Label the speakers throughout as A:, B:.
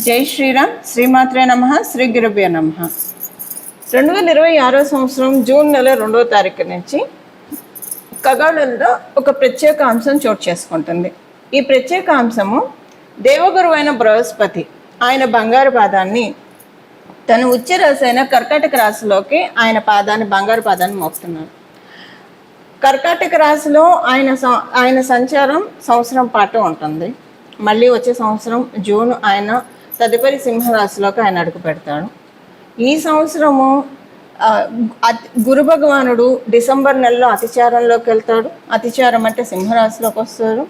A: జై శ్రీరామ్. శ్రీమాత్రే నమః. శ్రీ గురుభ్యో నమః. 2026 సంవత్సరం జూన్ నెల 2వ తారీఖు నుంచి ఖగోళంలో ఒక ప్రత్యేక అంశం చోటు చేసుకుంటుంది. ఈ ప్రత్యేక అంశము దేవగురువు అయిన బృహస్పతి ఆయన బంగారు పాదాన్ని తన ఉచ్చ రాశి అయిన కర్కాటక రాశిలోకి ఆయన బంగారు పాదాన్ని మోపుతున్నారు. కర్కాటక రాశిలో ఆయన సంచారం సంవత్సరం పాటు ఉంటుంది. మళ్ళీ వచ్చే సంవత్సరం జూన్ ఆయన తదుపరి సింహరాశిలోకి ఆయన అడుగు పెడతాడు. ఈ సంవత్సరము గురు భగవానుడు డిసెంబర్ నెలలో అతిచారంలోకి వెళ్తాడు. అతిచారం అంటే సింహరాశిలోకి వస్తారు.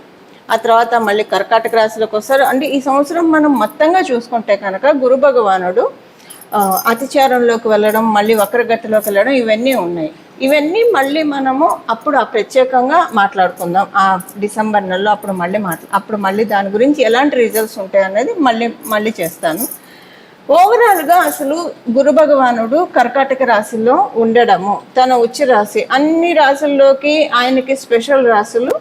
A: ఆ తర్వాత మళ్ళీ కర్కాటక రాశిలోకి వస్తారు. అంటే ఈ సంవత్సరం మనం మొత్తంగా చూసుకుంటే కనుక గురు భగవానుడు అతిచారంలోకి వెళ్ళడం, మళ్ళీ వక్రగతిలోకి వెళ్ళడం, ఇవన్నీ ఉన్నాయి. ఇవన్నీ మళ్ళీ మనము అప్పుడు ప్రత్యేకంగా మాట్లాడుకుందాం. ఆ డిసెంబర్ నెలలో అప్పుడు మళ్ళీ దాని గురించి ఎలాంటి రిజల్ట్స్ ఉంటాయి అనేది మళ్ళీ చేస్తాను. ఓవరాల్గా అసలు గురు భగవానుడు కర్కాటక రాశిలో ఉండడము, తన ఉచ్చ రాశి, అన్ని రాశుల్లోకి ఆయనకి స్పెషల్ రాశులు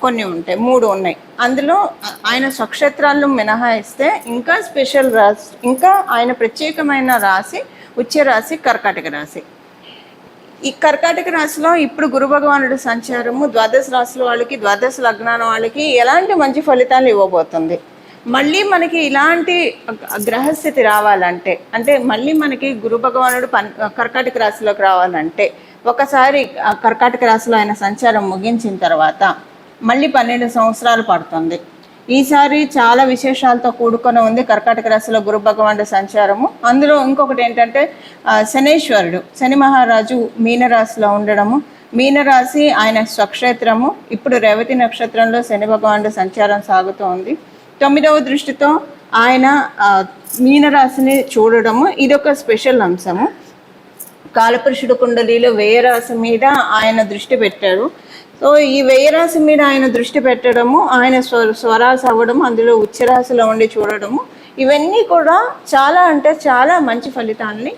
A: కొన్ని ఉంటాయి, 3 ఉన్నాయి. అందులో ఆయన స్వక్షేత్రాలను మినహాయిస్తే ఇంకా స్పెషల్ రాశి, ఇంకా ఆయన ప్రత్యేకమైన రాశి ఉచ్చ రాశి కర్కాటక రాశి. ఈ కర్కాటక రాశిలో ఇప్పుడు గురు భగవానుడు సంచారము ద్వాదశ రాశుల వాళ్ళకి, ద్వాదశ లగ్నాల వాళ్ళకి ఎలాంటి మంచి ఫలితాలు ఇవ్వబోతుంది. మళ్ళీ మనకి ఇలాంటి గ్రహస్థితి రావాలంటే, అంటే మళ్ళీ మనకి గురు భగవానుడు కర్కాటక రాశిలోకి రావాలంటే, ఒకసారి కర్కాటక రాశిలో ఆయన సంచారం ముగించిన తర్వాత మళ్ళీ 12 సంవత్సరాలు పడుతుంది. ఈసారి చాలా విశేషాలతో కూడుకొని ఉంది కర్కాటక రాశిలో గురు భగవానుడు సంచారము. అందులో ఇంకొకటి ఏంటంటే శనేశ్వరుడు, శని మహారాజు మీనరాశిలో ఉండడము. మీనరాశి ఆయన స్వక్షేత్రము. ఇప్పుడు రేవతి నక్షత్రంలో శని భగవానుడు సంచారం సాగుతూ ఉంది. 9వ దృష్టితో ఆయన మీనరాశిని చూడడము, ఇదొక స్పెషల్ అంశము. కాలపురుషుడు కుండలిలో వ్యయరాశి మీద ఆయన దృష్టి పెట్టారు. సో ఈ వ్యయరాశి మీద ఆయన దృష్టి పెట్టడము, ఆయన స్వరాశి అవ్వడము, అందులో ఉచ్చరాశిలో ఉండి చూడడము, ఇవన్నీ కూడా చాలా అంటే చాలా మంచి ఫలితాలని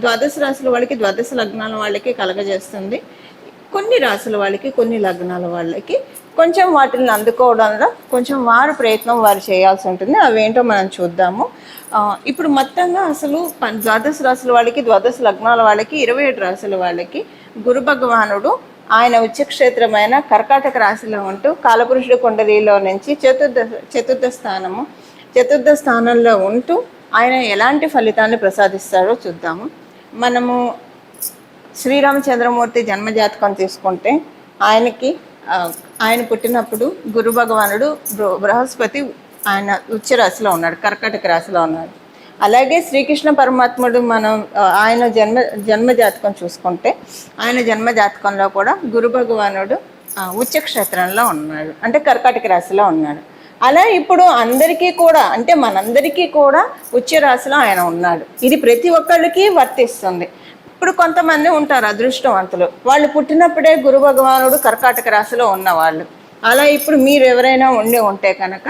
A: ద్వాదశ రాశుల వాళ్ళకి, ద్వాదశ లగ్నాల వాళ్ళకి కలగజేస్తుంది. కొన్ని రాశుల వాళ్ళకి, కొన్ని లగ్నాల వాళ్ళకి కొంచెం వాటిని అందుకోవడంలో కొంచెం వారు ప్రయత్నం వారు చేయాల్సి ఉంటుంది. అవేంటో మనం చూద్దాము. ఇప్పుడు మొత్తంగా అసలు ద్వాదశ రాశుల వాళ్ళకి, ద్వాదశ లగ్నాల వాళ్ళకి, 27 రాశుల వాళ్ళకి గురు భగవానుడు ఆయన ఉచ్చక్షేత్రమైన కర్కాటక రాశిలో ఉంటూ కాలపురుషుడు కుండలిలో నుంచి చతుర్థ స్థానంలో ఉంటూ ఆయన ఎలాంటి ఫలితాన్ని ప్రసాదిస్తారో చూద్దాము. మనము శ్రీరామచంద్రమూర్తి జన్మజాతకం తీసుకుంటే ఆయన పుట్టినప్పుడు గురు భగవానుడు బృహస్పతి ఆయన ఉచ్చ రాశిలో ఉన్నాడు, కర్కాటక రాశిలో ఉన్నాడు. అలాగే శ్రీకృష్ణ పరమాత్ముడు ఆయన జన్మజాతకం చూసుకుంటే ఆయన జన్మజాతకంలో కూడా గురు భగవానుడు ఉచ్చక్షేత్రంలో ఉన్నాడు, అంటే కర్కాటక రాశిలో ఉన్నాడు. అలా ఇప్పుడు అందరికీ కూడా, అంటే మనందరికీ కూడా ఉచ్చ రాశిలో ఆయన ఉన్నాడు. ఇది ప్రతి ఒక్కళ్ళకి వర్తిస్తుంది. ఇప్పుడు కొంతమంది ఉంటారు అదృష్టవంతులు, వాళ్ళు పుట్టినప్పుడే గురు భగవానుడు కర్కాటక రాశిలో ఉన్నవాళ్ళు. అలా ఇప్పుడు మీరు ఎవరైనా ఉంటే కనుక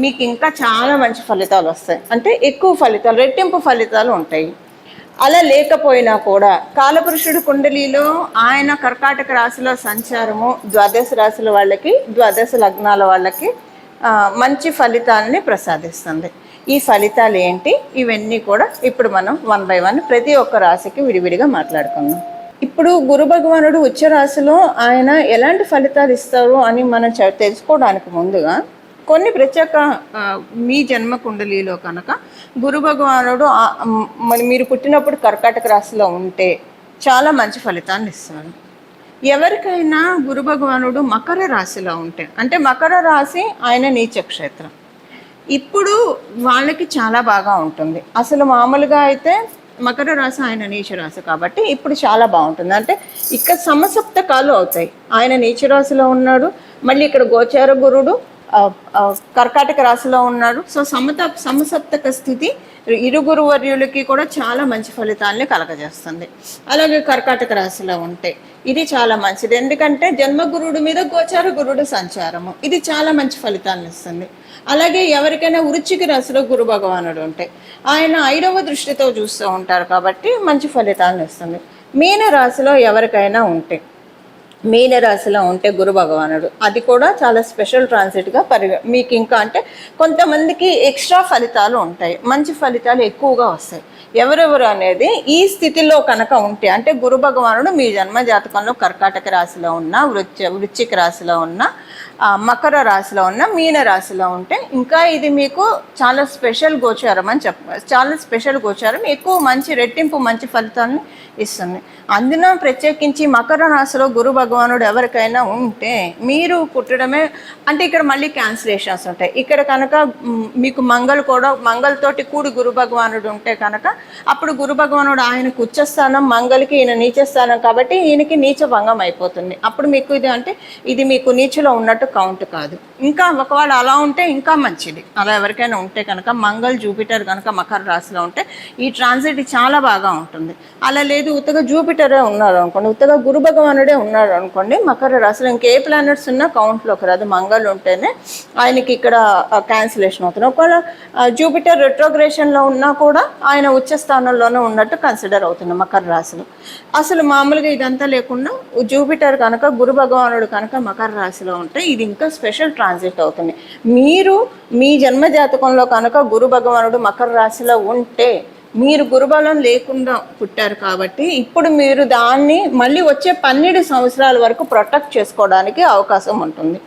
A: మీకు ఇంకా చాలా మంచి ఫలితాలు వస్తాయి, అంటే ఎక్కువ ఫలితాలు, రెట్టింపు ఫలితాలు ఉంటాయి. అలా లేకపోయినా కూడా కాలపురుషుడు కుండలిలో ఆయన కర్కాటక రాశిలో సంచారము ద్వాదశ రాశుల వాళ్ళకి, ద్వాదశ లగ్నాల వాళ్ళకి మంచి ఫలితాలని ప్రసాదిస్తుంది. ఈ ఫలితాలు ఏంటి, ఇవన్నీ కూడా ఇప్పుడు మనం 1 by 1 ప్రతి ఒక్క రాశికి విడివిడిగా మాట్లాడుకుందాం. ఇప్పుడు గురు భగవానుడు ఉచ్చ రాశిలో ఆయన ఎలాంటి ఫలితాలు ఇస్తారు అని మనం తెలుసుకోవడానికి ముందుగా కొన్ని ప్రత్యేక మీ జన్మ కుండలిలో కనుక గురు భగవానుడు మీరు పుట్టినప్పుడు కర్కాటక రాశిలో ఉంటే చాలా మంచి ఫలితాన్ని ఇస్తారు. ఎవరికైనా గురు భగవానుడు మకర రాశిలో ఉంటే, అంటే మకర రాశి ఆయన నీచక్షేత్రం, ఇప్పుడు వాళ్ళకి చాలా బాగా ఉంటుంది. అసలు మామూలుగా అయితే మకర రాశి ఆయన నీచ రాశి కాబట్టి ఇప్పుడు చాలా బాగుంటుంది. అంటే ఇక్కడ సమసప్తకాలు అవుతాయి. ఆయన నీచ రాశిలో ఉన్నాడు, మళ్ళీ ఇక్కడ గోచార గురుడు కర్కాటక రాశిలో ఉన్నాడు. సో సమసప్తక స్థితి ఇరుగురు వర్యులకి కూడా చాలా మంచి ఫలితాలని కలగజేస్తుంది. అలాగే కర్కాటక రాశిలో ఉంటే ఇది చాలా మంచిది, ఎందుకంటే జన్మగురుడు మీద గోచార గురుడు సంచారము, ఇది చాలా మంచి ఫలితాలను ఇస్తుంది. అలాగే ఎవరికైనా వృశ్చిక రాశిలో గురు భగవానుడు ఉంటే ఆయన 5వ దృష్టితో చూస్తూ ఉంటారు కాబట్టి మంచి ఫలితాలను ఇస్తుంది. మీన రాశిలో ఎవరికైనా ఉంటే మీన రాశిలో ఉంటే గురు భగవానుడు, అది కూడా చాలా స్పెషల్ ట్రాన్సిట్గా మీకు ఇంకా అంటే కొంతమందికి ఎక్స్ట్రా ఫలితాలు ఉంటాయి, మంచి ఫలితాలు ఎక్కువగా వస్తాయి. ఎవరెవరు అనేది ఈ స్థితిలో కనుక ఉంటే, అంటే గురు భగవానుడు మీ జన్మ జాతకంలో కర్కాటక రాశిలో ఉన్న, వృశ్చిక రాశిలో ఉన్న, మకర రాశిలో ఉన్న, మీన రాశిలో ఉంటే ఇంకా ఇది మీకు చాలా స్పెషల్ గోచారం అని చాలా స్పెషల్ గోచారం, ఎక్కువ మంచి రెట్టింపు మంచి ఫలితాలను ఇస్తుంది. అందున ప్రత్యేకించి మకర రాశిలో గురు భగవానుడు ఎవరికైనా ఉంటే మీరు పుట్టడమే, అంటే ఇక్కడ మళ్ళీ క్యాన్సిలేషన్స్ ఉంటాయి. ఇక్కడ కనుక మీకు మంగళతోటి కూడి గురు భగవానుడు ఉంటే కనుక అప్పుడు గురు భగవానుడు ఆయనకు ఉచ్చస్థానం, మంగళకి ఈయన నీచస్థానం కాబట్టి ఈయనకి నీచ భంగం అయిపోతుంది. అప్పుడు మీకు ఇది అంటే ఇది మీకు నీచులో ఉన్నట్టు కౌంట్ కాదు. ఇంకా ఒకవేళ అలా ఉంటే ఇంకా మంచిది. అలా ఎవరికైనా ఉంటే కనుక మంగళ్ జూపిటర్ కనుక మకర రాశిలో ఉంటే ఈ ట్రాన్సిట్ చాలా బాగా ఉంటుంది. అలా లేదు ఉత్తగా జూపిటరే ఉన్నారు అనుకోండి, ఉత్తగా గురు భగవానుడే ఉన్నాడు అనుకోండి మకర రాశిలో, ఇంకే ప్లానెట్స్ ఉన్నా కౌంట్లోకి రాదు. మంగళ ఉంటేనే ఆయనకి ఇక్కడ క్యాన్సిలేషన్ అవుతుంది. ఒకవేళ జూపిటర్ రెట్రోగ్రేషన్లో ఉన్నా కూడా ఆయన ఉచ్చ స్థానంలోనే ఉన్నట్టు కన్సిడర్ అవుతుంది మకర రాశిలో. అసలు మామూలుగా ఇదంతా లేకుండా జూపిటర్ కనుక గురు భగవానుడు కనుక మకర రాశిలో ఉంటే ఇది ఇంకా స్పెషల్ ట్రాన్సిట్ అవుతుంది. మీరు మీ జన్మ జాతకంలో కనుక గురు భగవానుడు మకర రాశిలో ఉంటే మీరు గురుబలం లేకుండా పుట్టారు కాబట్టి ఇప్పుడు మీరు దాన్ని మళ్ళీ వచ్చే 12 సంవత్సరాల వరకు ప్రొటెక్ట్ చేసుకోవడానికి అవకాశం ఉంటుంది.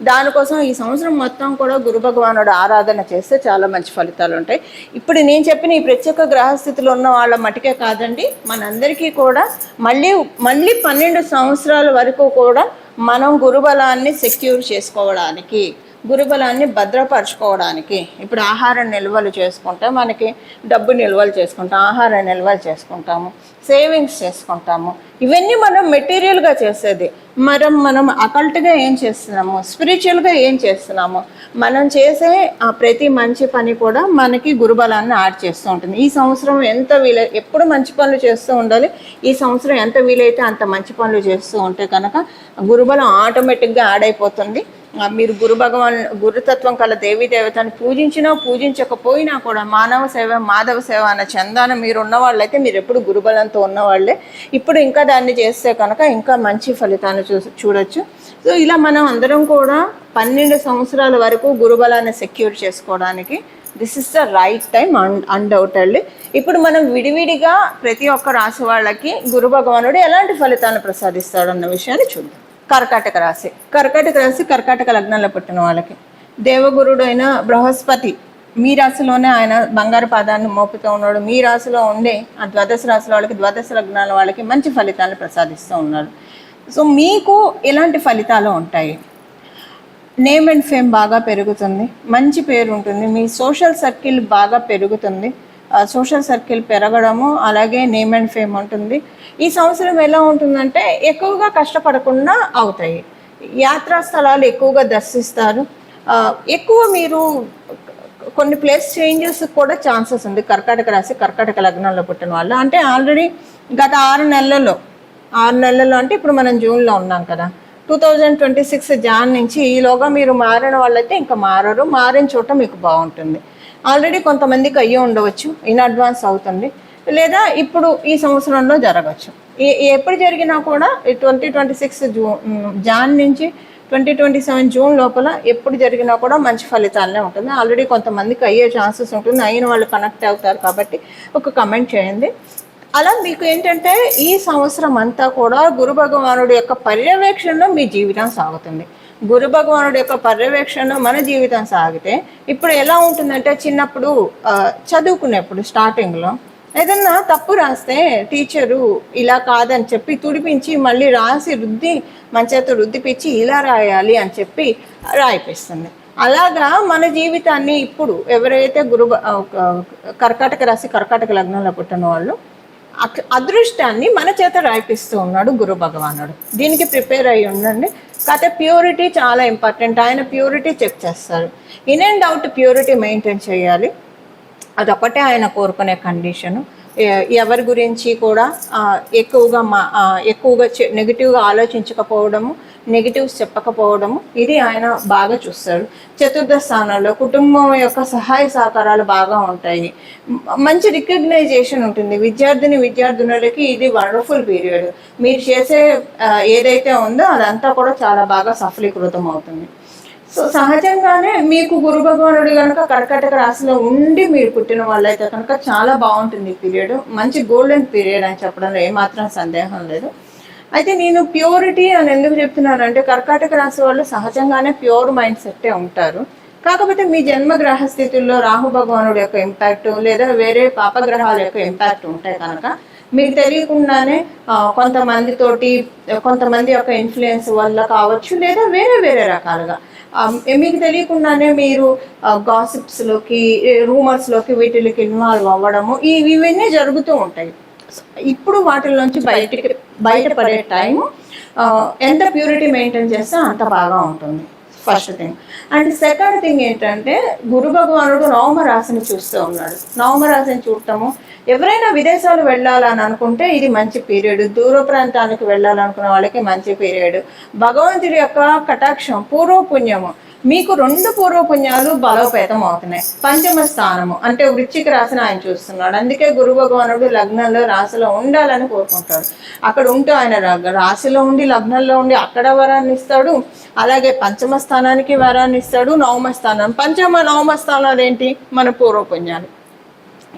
A: దానికోసం ఈ సంవత్సరం మొత్తం కూడా గురు భగవానుడు ఆరాధన చేస్తే చాలా మంచి ఫలితాలు ఉంటాయి. ఇప్పుడు నేను చెప్పిన ఈ ప్రత్యేక గ్రహస్థితిలో ఉన్న వాళ్ళ మటుకే కాదండి, మనందరికీ కూడా మళ్ళీ 12 సంవత్సరాల వరకు కూడా మనం గురుబలాన్ని సెక్యూర్ చేసుకోవడానికి, గురుబలాన్ని భద్రపరచుకోవడానికి, ఇప్పుడు ఆహార నిల్వలు చేసుకుంటే మనకి డబ్బు నిల్వలు చేసుకుంటాం, ఆహార నిల్వలు చేసుకుంటాము, సేవింగ్స్ చేసుకుంటాము. ఇవన్నీ మనం మెటీరియల్గా చేసేది. మనం అకల్ట్గా ఏం చేస్తున్నాము, స్పిరిచువల్గా ఏం చేస్తున్నాము, మనం చేసే ప్రతి మంచి పని కూడా మనకి గురుబలాన్ని యాడ్ చేస్తూ ఉంటుంది. ఈ సంవత్సరం ఎంత ఎప్పుడు మంచి పనులు చేస్తూ ఉండాలి. ఈ సంవత్సరం ఎంత వీలైతే అంత మంచి పనులు చేస్తూ ఉంటే కనుక గురుబలం ఆటోమేటిక్గా యాడ్ అయిపోతుంది. మీరు గురుతత్వం కల దేవీ దేవతని పూజించినా పూజించకపోయినా కూడా మానవ సేవ మాధవ సేవ అన్న చందాన మీరు ఉన్నవాళ్ళైతే మీరు ఎప్పుడు గురుబలంతో ఉన్నవాళ్ళే. ఇప్పుడు ఇంకా దాన్ని చేస్తే కనుక ఇంకా మంచి ఫలితాన్ని చూడొచ్చు. సో ఇలా మనం అందరం కూడా 12 సంవత్సరాల వరకు గురుబలాన్ని సెక్యూర్ చేసుకోవడానికి this is the right time undoubtedly. ఇప్పుడు మనం విడివిడిగా ప్రతి ఒక్క రాశి వాళ్ళకి గురు భగవానుడు ఎలాంటి ఫలితాలను ప్రసాదిస్తాడు అన్న విషయాన్ని చూద్దాం. కర్కాటక రాశి కర్కాటక లగ్నంలో పుట్టిన వాళ్ళకి దేవగురుడు అయిన బృహస్పతి మీ రాశిలోనే ఆయన బంగారు పాదాన్ని మోపుతూ ఉన్నాడు. మీ రాశిలో ఉండే ఆ ద్వాదశ రాశుల వాళ్ళకి, ద్వాదశ లగ్నాల వాళ్ళకి మంచి ఫలితాలను ప్రసాదిస్తూ ఉన్నాడు. సో మీకు ఎలాంటి ఫలితాలు ఉంటాయి? నేమ్ అండ్ ఫేమ్ బాగా పెరుగుతుంది, మంచి పేరు ఉంటుంది, మీ సోషల్ సర్కిల్ బాగా పెరుగుతుంది. సోషల్ సర్కిల్ పెరగడము, అలాగే నేమ్ అండ్ ఫేమ్ ఉంటుంది. ఈ సంవత్సరం ఎలా ఉంటుందంటే ఎక్కువగా కష్టపడకుండా అవుతాయి. యాత్రా స్థలాలు ఎక్కువగా దర్శిస్తారు. ఎక్కువ మీరు కొన్ని ప్లేస్ చేంజెస్ కూడా ఛాన్సెస్ ఉంది. కర్కాటక రాశి కర్కాటక లగ్నంలో పుట్టిన వాళ్ళు అంటే ఆల్రెడీ గత 6 నెలల్లో అంటే ఇప్పుడు మనం జూన్లో ఉన్నాం కదా, 2026 జాన్ నుంచి ఈలోగా మీరు మారిన వాళ్ళైతే ఇంకా మారరు. మారిన చోట మీకు బాగుంటుంది. ఆల్రెడీ కొంతమందికి అయ్యి ఉండవచ్చు, ఇన్ అడ్వాన్స్ అవుతుంది, లేదా ఇప్పుడు ఈ సంవత్సరంలో జరగచ్చు. ఎప్పుడు జరిగినా కూడా 2026 జాన్ నుంచి 2027 జూన్ లోపల ఎప్పుడు జరిగినా కూడా మంచి ఫలితాలనే ఉంటుంది. ఆల్రెడీ కొంతమందికి అయ్యే ఛాన్సెస్ ఉంటుంది. అయిన వాళ్ళు కనెక్ట్ అవుతారు కాబట్టి ఒక కమెంట్ చేయండి. అలా మీకు ఏంటంటే ఈ సంవత్సరం అంతా కూడా గురు భగవానుడి యొక్క పర్యవేక్షణలో మీ జీవితం సాగుతుంది. గురు భగవానుడి యొక్క పర్యవేక్షణలో మన జీవితం సాగితే ఇప్పుడు ఎలా ఉంటుందంటే, చిన్నప్పుడు చదువుకునేప్పుడు స్టార్టింగ్లో ఏదన్నా తప్పు రాస్తే టీచరు ఇలా కాదని చెప్పి తుడిపించి మళ్ళీ రాసి మన చేత రుద్దిపించి ఇలా రాయాలి అని చెప్పి రాయిపిస్తుంది. అలాగా మన జీవితాన్ని ఇప్పుడు ఎవరైతే కర్కాటక రాశి కర్కాటక లగ్నంలో పుట్టిన వాళ్ళు అదృష్టాన్ని మన చేత రాయిపిస్తూ ఉన్నాడు గురు భగవానుడు. దీనికి ప్రిపేర్ అయ్యి ఉండండి. కాకపోతే ప్యూరిటీ చాలా ఇంపార్టెంట్. ఆయన ప్యూరిటీ చెక్ చేస్తారు. In and out purity maintain చేయాలి, అదొకటే ఆయన కోరుకునే కండిషను. ఎవరి గురించి కూడా ఎక్కువగా నెగిటివ్గా ఆలోచించకపోవడము, నెగిటివ్స్ చెప్పకపోవడము, ఇది ఆయన బాగా చూస్తాడు. చతుర్థ స్థానంలో కుటుంబం యొక్క సహాయ సహకారాలు బాగా ఉంటాయి. మంచి రికగ్నైజేషన్ ఉంటుంది. విద్యార్థినులకి ఇది వండర్ఫుల్ పీరియడ్. మీరు చేసే ఏదైతే ఉందో అదంతా కూడా చాలా బాగా సఫలీకృతం అవుతుంది. సో సహజంగానే మీకు గురు భగవానుడు కనుక కర్కాటక రాశిలో ఉండి మీరు పుట్టిన వాళ్ళైతే కనుక చాలా బాగుంటుంది ఈ పీరియడ్. మంచి గోల్డెన్ పీరియడ్ అని చెప్పడంలో ఏమాత్రం సందేహం లేదు. అయితే నేను ప్యూరిటీ అని ఎందుకు చెప్తున్నానంటే, కర్కాటక రాశి వాళ్ళు సహజంగానే ప్యూర్ మైండ్ సెట్టే ఉంటారు. కాకపోతే మీ జన్మ గ్రహస్థితుల్లో రాహు భగవానుడు యొక్క ఇంపాక్ట్ లేదా వేరే పాపగ్రహాల యొక్క ఇంపాక్ట్ ఉంటాయి కనుక మీకు తెలియకుండానే కొంతమంది యొక్క ఇన్ఫ్లుయెన్స్ వల్ల కావచ్చు, లేదా వేరే వేరే రకాలుగా మీకు తెలియకుండానే మీరు గాసిప్స్లోకి, రూమర్స్లోకి వీటికి ఇన్వాల్వ్ అవ్వడము, ఇవన్నీ జరుగుతూ ఉంటాయి. ఇప్పుడు వాటిల్లోంచి బయటపడే టైం ఎంత ప్యూరిటీ మెయింటైన్ చేస్తే అంత బాగా ఉంటుంది, first thing. And second thing ఏంటంటే, గురు భగవానుడు నవమ రాశిని చూస్తూ ఉన్నాడు. నవమ రాశిని చూడటము, ఎవరైనా విదేశాలు వెళ్ళాలని అనుకుంటే ఇది మంచి పీరియడ్. దూర ప్రాంతానికి వెళ్ళాలనుకున్న వాళ్ళకి మంచి పీరియడ్. భగవంతుడి యొక్క కటాక్షం, పూర్వపుణ్యము, మీకు 2 పూర్వపుణ్యాలు బలోపేతం అవుతున్నాయి. పంచమ స్థానము అంటే వృశ్చిక రాశిని ఆయన చూస్తున్నాడు. అందుకే గురు భగవానుడు లగ్నంలో రాశిలో ఉండాలని కోరుకుంటాడు. అక్కడ ఉంటూ ఆయన రాశిలో ఉండి, లగ్నంలో ఉండి అక్కడ వరాన్ని ఇస్తాడు. అలాగే పంచమ స్థానానికి వరాన్ని ఇస్తాడు. నవమ స్థానం, పంచమ నవమ స్థానాలు ఏంటి? మన పూర్వపుణ్యాలు.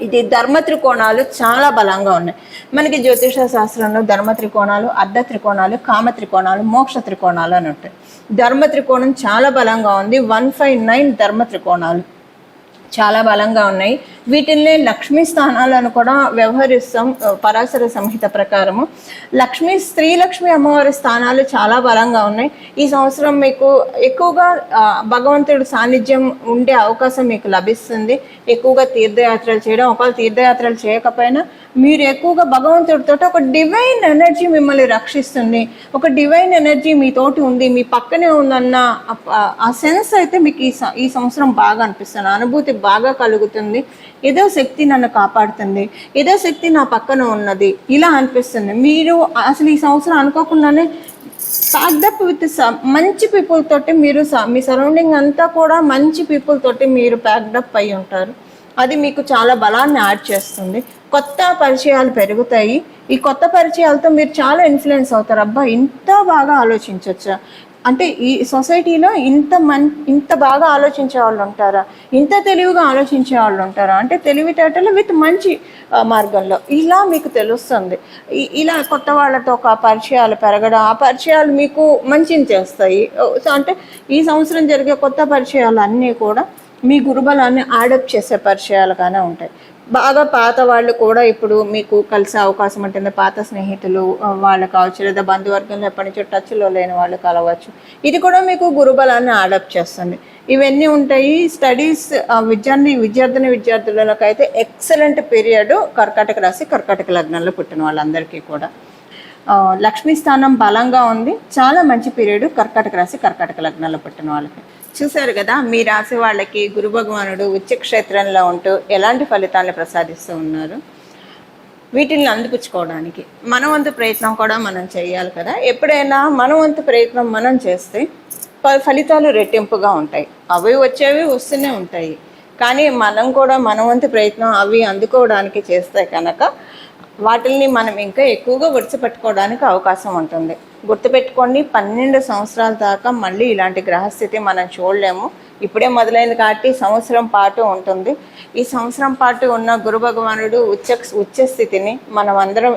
A: ఇది ధర్మ త్రికోణాలు చాలా బలంగా ఉన్నాయి. మనకి జ్యోతిష శాస్త్రంలో ధర్మ త్రికోణాలు, అర్ధ త్రికోణాలు, కామ త్రికోణాలు, మోక్ష త్రికోణాలు అని ఉంటాయి. ధర్మ త్రికోణం చాలా బలంగా ఉంది. 159 ధర్మ త్రికోణాలు చాలా బలంగా ఉన్నాయి. వీటిల్ని లక్ష్మీ స్థానాలను కూడా వ్యవహరిస్తాం. పరాశర సంహిత ప్రకారము స్త్రీ లక్ష్మి అమ్మవారి స్థానాలు చాలా బలంగా ఉన్నాయి. ఈ సంవత్సరం మీకు ఎక్కువగా భగవంతుడి సాన్నిధ్యం ఉండే అవకాశం మీకు లభిస్తుంది. ఎక్కువగా తీర్థయాత్రలు చేయడం, ఒకవేళ తీర్థయాత్రలు చేయకపోయినా మీరు ఎక్కువగా భగవంతుడితో ఒక డివైన్ ఎనర్జీ మిమ్మల్ని రక్షిస్తుంది. ఒక డివైన్ ఎనర్జీ మీతోటి ఉంది, మీ పక్కనే ఉందన్న ఆ సెన్స్ అయితే మీకు ఈ సంవత్సరం బాగా అనిపిస్తుంది. అనుభూతి బాగా కలుగుతుంది. ఏదో శక్తి నన్ను కాపాడుతుంది, ఏదో శక్తి నా పక్కన ఉన్నది, ఇలా అనిపిస్తుంది. మీరు అసలు ఈ సంవత్సరం అనుకోకుండానే ప్యాక్డప్ విత్ మంచి పీపుల్ తోటి మీరు మీ సరౌండింగ్ అంతా కూడా మంచి పీపుల్ తోటి మీరు ప్యాక్డప్ అయి ఉంటారు. అది మీకు చాలా బలాన్ని యాడ్ చేస్తుంది. కొత్త పరిచయాలు పెరుగుతాయి. ఈ కొత్త పరిచయాలతో మీరు చాలా ఇన్ఫ్లుయెన్స్ అవుతారు. అబ్బా, ఇంత బాగా ఆలోచించవచ్చా, అంటే ఈ సొసైటీలో ఇంత బాగా ఆలోచించే వాళ్ళు ఉంటారా, ఇంత తెలివిగా ఆలోచించే వాళ్ళు ఉంటారా, అంటే తెలివితేటలు విత్ మంచి మార్గంలో ఇలా మీకు తెలుస్తుంది. ఇలా కొత్త వాళ్ళతో ఒక పరిచయాలు పెరగడం, ఆ పరిచయాలు మీకు మంచిని చేస్తాయి. అంటే ఈ సంవత్సరం జరిగే కొత్త పరిచయాలు అన్నీ కూడా మీ గురుబలాన్ని యాడప్ట్ చేసే పరిచయాలుగానే ఉంటాయి. బాగా పాత వాళ్ళు కూడా ఇప్పుడు మీకు కలిసే అవకాశం ఉంటుంది. పాత స్నేహితులు వాళ్ళు కావచ్చు, లేదా బంధువర్గంలో ఎప్పటి నుంచో టచ్లో లేని వాళ్ళు కలవచ్చు. ఇది కూడా మీకు గురుబలాన్ని యాడప్ట్ చేస్తుంది. ఇవన్నీ ఉంటాయి. స్టడీస్ విద్యార్థులకు అయితే ఎక్సలెంట్ పీరియడ్ కర్కాటక రాశి, కర్కాటక లగ్నంలో పుట్టిన వాళ్ళందరికీ కూడా. లక్ష్మీ స్థానం బలంగా ఉంది. చాలా మంచి పీరియడ్ కర్కాటక రాశి, కర్కాటక లగ్నంలో పుట్టిన వాళ్ళకి. చూశారు కదా, మీ రాశి వాళ్ళకి గురు భగవానుడు ఉచ్చ క్షేత్రంలో ఉంటూ ఎలాంటి ఫలితాలను ప్రసాదిస్తూ ఉన్నారు. వీటిని అందిపుచ్చుకోవడానికి మన వంతు ప్రయత్నం కూడా మనం చేయాలి కదా. ఎప్పుడైనా మన వంతు ప్రయత్నం మనం చేస్తే ఫలితాలు రెట్టింపుగా ఉంటాయి. అవి వచ్చేవి వస్తూనే ఉంటాయి. కానీ మనం కూడా మన వంతు ప్రయత్నం అవి అందుకోవడానికి చేస్తే కనుక వాటిల్ని మనం ఇంకా ఎక్కువగా విడిచిపెట్టుకోవడానికి అవకాశం ఉంటుంది. గుర్తుపెట్టుకోండి, 12 సంవత్సరాల దాకా మళ్ళీ ఇలాంటి గ్రహస్థితి మనం చూడలేము. ఇప్పుడే మొదలైంది కాబట్టి సంవత్సరం పాటు ఉంటుంది. ఈ సంవత్సరం పాటు ఉన్న గురు భగవానుడు ఉచ్చ స్థితిని మనం అందరం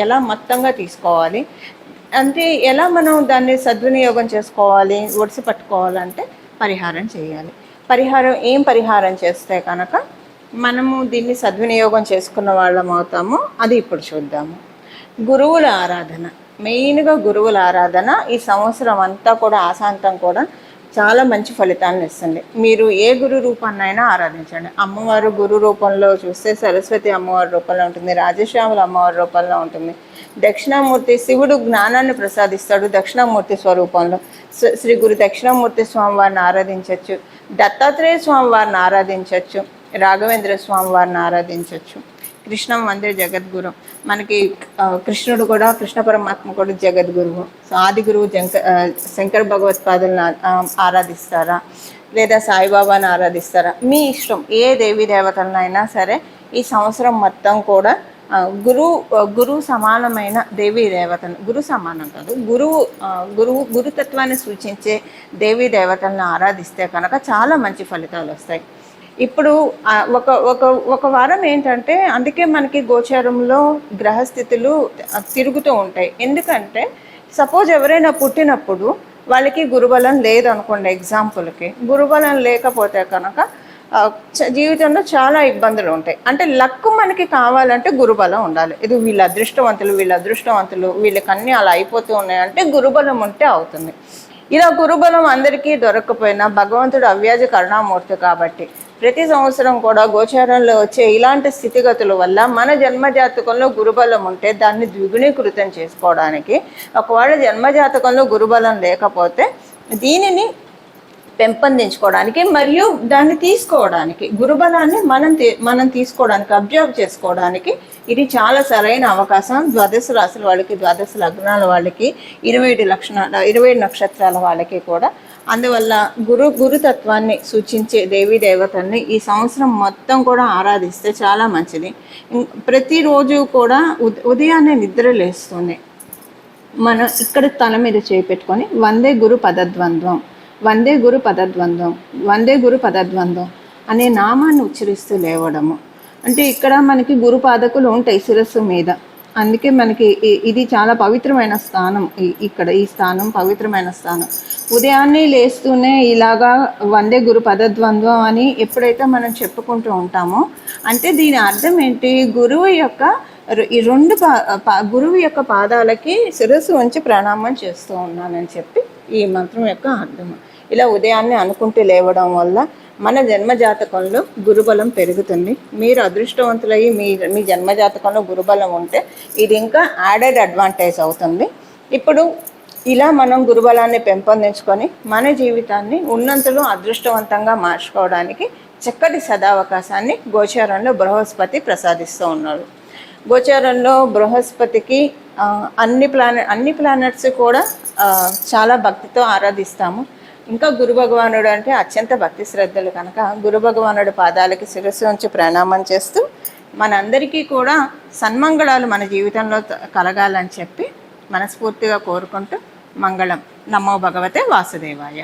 A: ఎలా మొత్తంగా తీసుకోవాలి, అంటే ఎలా మనం దాన్ని సద్వినియోగం చేసుకోవాలి, ఒడిసి పట్టుకోవాలంటే పరిహారం చేయాలి. ఏం పరిహారం చేస్తే కనుక మనము దీన్ని సద్వినియోగం చేసుకున్న వాళ్ళం అవుతాము, అది ఇప్పుడు చూద్దాము. గురువుల ఆరాధన, మెయిన్గా గురువుల ఆరాధన ఈ సంవత్సరం అంతా కూడా ఆశాంతం కూడా చాలా మంచి ఫలితాలను ఇస్తుంది. మీరు ఏ గురు రూపాన్నైనా ఆరాధించండి. అమ్మవారు గురు రూపంలో చూస్తే సరస్వతి అమ్మవారి రూపంలో ఉంటుంది, రాజశ్యాముల అమ్మవారి రూపంలో ఉంటుంది. దక్షిణామూర్తి శివుడు జ్ఞానాన్ని ప్రసాదిస్తాడు దక్షిణామూర్తి స్వరూపంలో. శ్రీ గురు దక్షిణామూర్తి స్వామి వారిని ఆరాధించవచ్చు, దత్తాత్రేయ స్వామి వారిని ఆరాధించవచ్చు, రాఘవేంద్ర స్వామి వారిని ఆరాధించవచ్చు. కృష్ణం వందే జగద్గురు. మనకి కృష్ణుడు కూడా, కృష్ణ పరమాత్మ కూడా జగద్గురువు. సో ఆది గురువు శంకర భగవత్పాదులను ఆరాధిస్తారా, లేదా సాయిబాబాని ఆరాధిస్తారా, మీ ఇష్టం. ఏ దేవీ దేవతలనైనా సరే ఈ సంవత్సరం మొత్తం కూడా గురువు సమానమైన దేవీ దేవతను, గురు సమానం కాదు, గురుతత్వాన్ని సూచించే దేవీ దేవతలను ఆరాధిస్తే కనుక చాలా మంచి ఫలితాలు వస్తాయి. ఇప్పుడు ఒక వారం ఏంటంటే, అందుకే మనకి గోచారంలో గ్రహస్థితులు తిరుగుతూ ఉంటాయి. ఎందుకంటే సపోజ్ ఎవరైనా పుట్టినప్పుడు వాళ్ళకి గురుబలం లేదనుకోండి, ఎగ్జాంపుల్కి గురుబలం లేకపోతే కనుక జీవితంలో చాలా ఇబ్బందులు ఉంటాయి. అంటే లక్ మనకి కావాలంటే గురుబలం ఉండాలి. ఇది వీళ్ళ అదృష్టవంతులు వీళ్ళకి అన్నీ అలా అయిపోతూ ఉన్నాయంటే గురుబలం ఉంటే అవుతుంది. ఇలా గురుబలం అందరికీ దొరకకపోయినా భగవంతుడు అవ్యాజ కరుణామూర్తి కాబట్టి ప్రతి సంవత్సరం కూడా గోచారంలో వచ్చే ఇలాంటి స్థితిగతుల వల్ల మన జన్మజాతకంలో గురుబలం ఉంటే దాన్ని ద్విగుణీకృతం చేసుకోవడానికి, ఒకవేళ జన్మజాతకంలో గురుబలం లేకపోతే దీనిని పెంపొందించుకోవడానికి మరియు దాన్ని తీసుకోవడానికి, గురుబలాన్ని మనం తీసుకోవడానికి, అబ్జర్వ్ చేసుకోవడానికి ఇది చాలా సరైన అవకాశం. ద్వాదశ రాశుల వాళ్ళకి, ద్వాదశ లగ్నాల వాళ్ళకి, 27 నక్షత్రాల వాళ్ళకి కూడా. అందువల్ల గురుతత్వాన్ని సూచించే దేవీ దేవతల్ని ఈ సంవత్సరం మొత్తం కూడా ఆరాధిస్తే చాలా మంచిది. ప్రతిరోజు కూడా ఉదయాన్నే నిద్ర లేస్తుంది మనం ఇక్కడ తల మీద చేపెట్టుకొని వందే గురు పదద్వంద్వం, వందే గురు పదద్వంద్వం, వందే గురు పదద్వంద్వం అనే నామాన్ని ఉచ్చరిస్తూ లేవడము. అంటే ఇక్కడ మనకి గురు పాదకులు ఉంటాయి శిరస్సు మీద. అందుకే మనకి ఇది చాలా పవిత్రమైన స్థానం. ఇక్కడ ఈ స్థానం పవిత్రమైన స్థానం. ఉదయాన్నే లేస్తూనే ఇలాగా వందే గురు పదద్వంద్వం అని ఎప్పుడైతే మనం చెప్పుకుంటూ ఉంటామో, అంటే దీని అర్థం ఏంటి, గురువు యొక్క పాదాలకి శిరస్సు ఉంచి ప్రణామం చేస్తూ ఉన్నానని చెప్పి ఈ మంత్రం యొక్క అర్థం. ఇలా ఉదయాన్నే అనుకుంటూ లేవడం వల్ల మన జన్మజాతకంలో గురుబలం పెరుగుతుంది. మీరు అదృష్టవంతులయ్యి మీ జన్మజాతకంలో గురుబలం ఉంటే ఇది ఇంకా యాడెడ్ అడ్వాంటేజ్ అవుతుంది. ఇప్పుడు ఇలా మనం గురుబలాన్ని పెంపొందించుకొని మన జీవితాన్ని ఉన్నంతలో అదృష్టవంతంగా మార్చుకోవడానికి చక్కటి సదావకాశాన్ని గోచారంలో బృహస్పతి ప్రసాదిస్తూ ఉన్నాడు. గోచారంలో బృహస్పతికి అన్ని ప్లానెట్స్ కూడా చాలా భక్తితో ఆరాధిస్తాము. ఇంకా గురు భగవానుడు అంటే అత్యంత భక్తి శ్రద్ధలు కనుక గురు భగవానుడి పాదాలకి శిరస్సు ఉంచి ప్రణామం చేస్తూ మనందరికీ కూడా సన్మంగళాలు మన జీవితంలో కలగాలని చెప్పి మనస్ఫూర్తిగా కోరుకుంటూ మంగళం. నమో భగవతే వాసుదేవాయ.